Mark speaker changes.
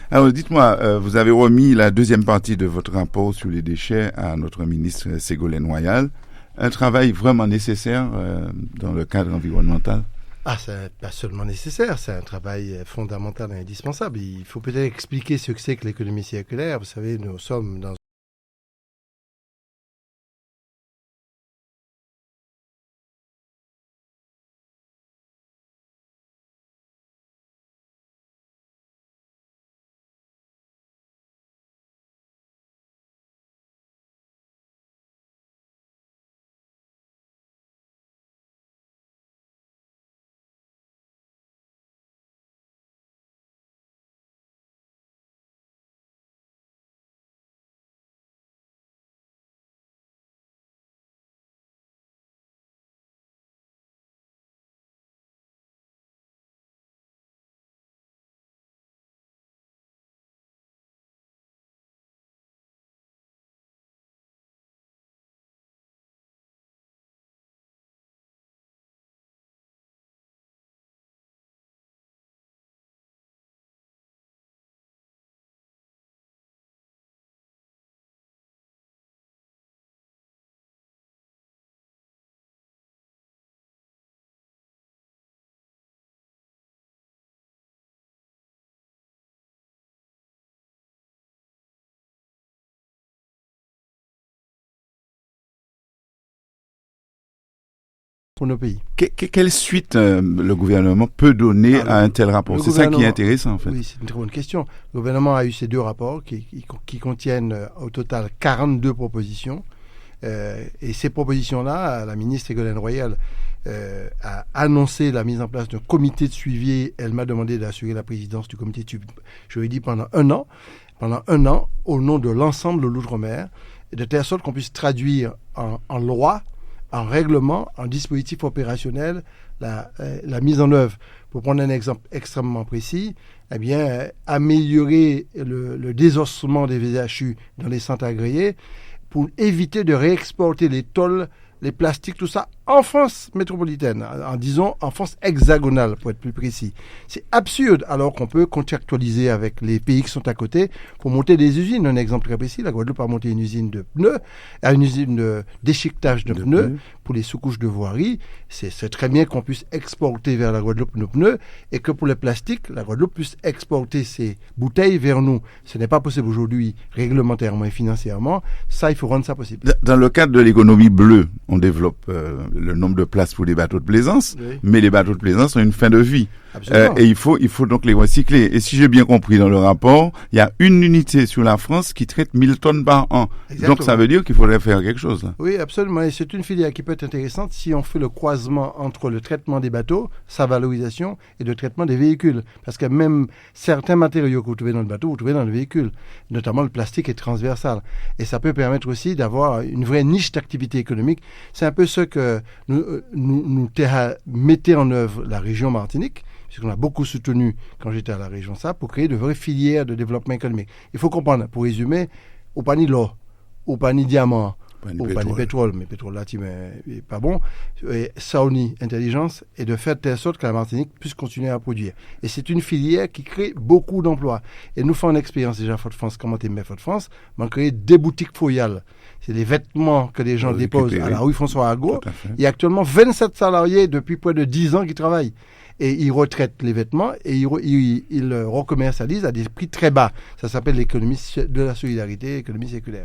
Speaker 1: Alors, dites-moi, vous avez remis la deuxième partie de votre rapport sur les déchets à notre ministre Ségolène Royal. Un travail vraiment nécessaire dans le cadre environnemental?
Speaker 2: C'est pas seulement nécessaire, c'est un travail fondamental et indispensable. Il faut peut-être expliquer ce que c'est que l'économie circulaire. Vous savez, nous sommes dans pour nos pays.
Speaker 1: Quelle suite le gouvernement peut donner à un tel rapport? C'est ça qui est intéressant, en fait.
Speaker 2: Oui, c'est une très bonne question. Le gouvernement a eu ces deux rapports qui contiennent au total 42 propositions. Et ces propositions-là, la ministre Ségolène Royal a annoncé la mise en place d'un comité de suivi. Elle m'a demandé d'assurer la présidence du comité de suivi, je lui ai dit, pendant un an, au nom de l'ensemble de l'outre-mer, de telle sorte qu'on puisse traduire en loi, en règlement, en dispositif opérationnel, la mise en œuvre. Pour prendre un exemple extrêmement précis, améliorer le désossement des VHU dans les centres agréés pour éviter de réexporter les tôles, les plastiques, tout ça, en France métropolitaine, en France hexagonale, pour être plus précis. C'est absurde, alors qu'on peut contractualiser avec les pays qui sont à côté pour monter des usines. Un exemple très précis, la Guadeloupe a monté une usine de pneus, une usine de déchiquetage de pneus pour les sous-couches de voirie. C'est très bien qu'on puisse exporter vers la Guadeloupe nos pneus et que pour les plastiques, la Guadeloupe puisse exporter ses bouteilles vers nous. Ce n'est pas possible aujourd'hui, réglementairement et financièrement. Ça, il faut rendre ça possible.
Speaker 1: Dans le cadre de l'économie bleue, on développe le nombre de places pour les bateaux de plaisance, oui. Mais les bateaux de plaisance ont une fin de vie. Et il faut donc les recycler. Et si j'ai bien compris dans le rapport, il y a une unité sur la France qui traite 1000 tonnes par an. Exactement. Donc ça veut dire qu'il faudrait faire quelque chose. Là.
Speaker 2: Oui, absolument. Et c'est une filière qui peut être intéressante si on fait le croisement entre le traitement des bateaux, sa valorisation, et le traitement des véhicules. Parce que même certains matériaux que vous trouvez dans le bateau, vous trouvez dans le véhicule. Notamment le plastique est transversal. Et ça peut permettre aussi d'avoir une vraie niche d'activité économique. C'est un peu ce que nous mettez en œuvre la région Martinique, puisqu'on a beaucoup soutenu quand j'étais à la région ça, pour créer de vraies filières de développement économique. Il faut comprendre, pour résumer, au pas ni l'or, au pas ni diamant, au pas ni pétrole, mais pétrole là, c'est pas bon, et ça unit intelligence et de faire de telle sorte que la Martinique puisse continuer à produire. Et c'est une filière qui crée beaucoup d'emplois. Et nous faisons une expérience déjà à Fort-de-France, comment t'es Fort-de-France, on crée des boutiques foyales. C'est les vêtements que les gens déposent à la rue François Argot. Il y a actuellement 27 salariés depuis près de 10 ans qui travaillent. Et ils retraitent les vêtements et ils recommercialisent à des prix très bas. Ça s'appelle l'économie de la solidarité, l'économie circulaire.